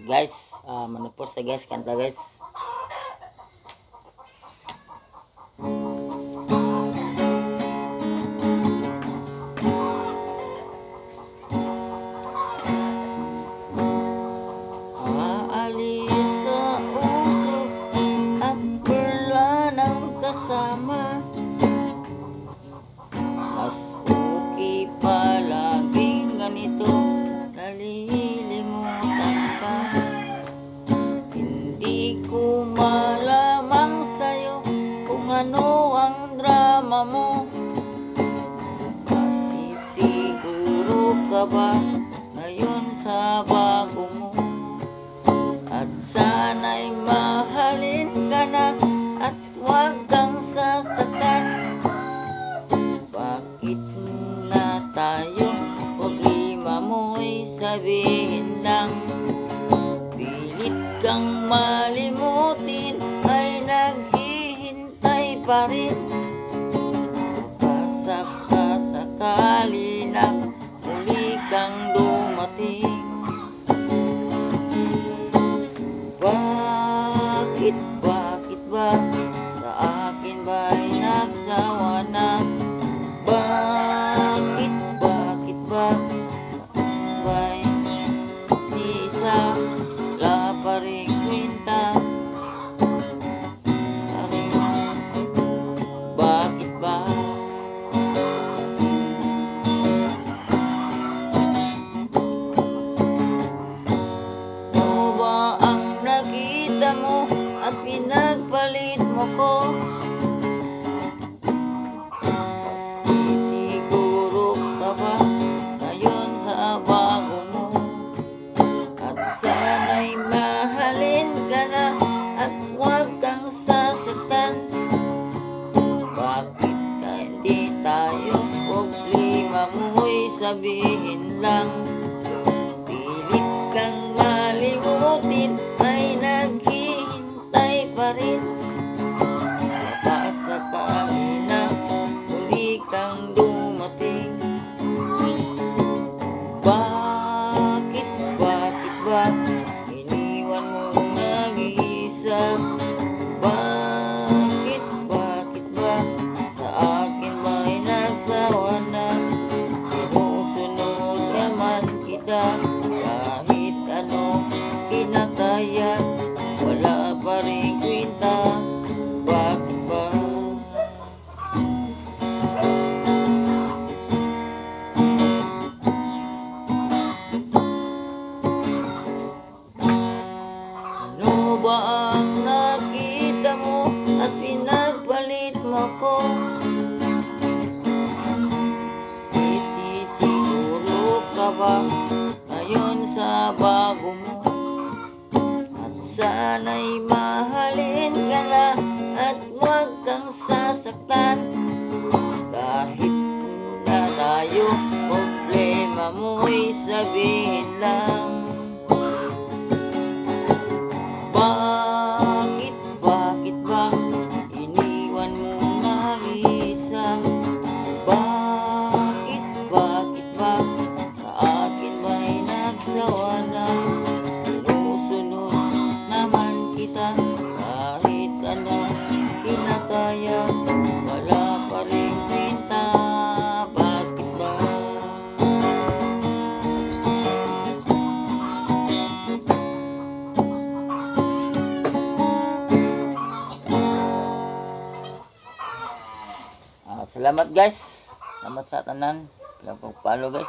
Guys, manupos ta guys, kanta guys. Aalis sa usok at perla ng kasama. Mas okay palaging ganito, nalilimutan ka. Hindi ko malamang sa'yo kung ano ang drama mo. Masisiguro ka ba ngayon sa bago mo? At sana'y mahalin ka na at huwag kang sasaktan. Bakit na tayo? Problema mo'y sabihin lang. Pilit kang malimutin ay naghihintay pa rin. Sakali na muli kang dumating. Bakit ba sa akin ba'y nagsawa na? Bakit ba ba'y di sa pa rin kwenta? Bakit ba? Ano ba ang nakita mo at pinagpalit mo ko? Sisiguro ka ba ngayon sa bago mo? At sana'y mahalin ka na at huwag kang sasaktan. Bakit hindi tayo? Problema mo'y sabihin lang. Pilit kang malimutin ay naghihintay pa rin. Sakali na muli kang dumating. Bakit ba iniwan mo nag-iisa? Bakit ba sa akin ba'y nagsawa na? Sinusunod naman kita kahit ano kinakaya, wala pa rin kwenta. Bakit ba? Ano ba ang nakita mo at pinagpalit mo ko? Sisiguro ka ba ngayon sa bago mo? At sana'y mahalin ka na at huwag kang sasaktan. Kahit na tayo, problema mo'y sabihin lang. Bakit ba iniwan mo mag-isa? Bakit ba sa akin ba'y nagsawa na? Sinusunod naman kita kahit ano kinakaya, wala pa rin kwenta. Bakit ba? Salamat guys. Salamat sa tanan. Follow guys.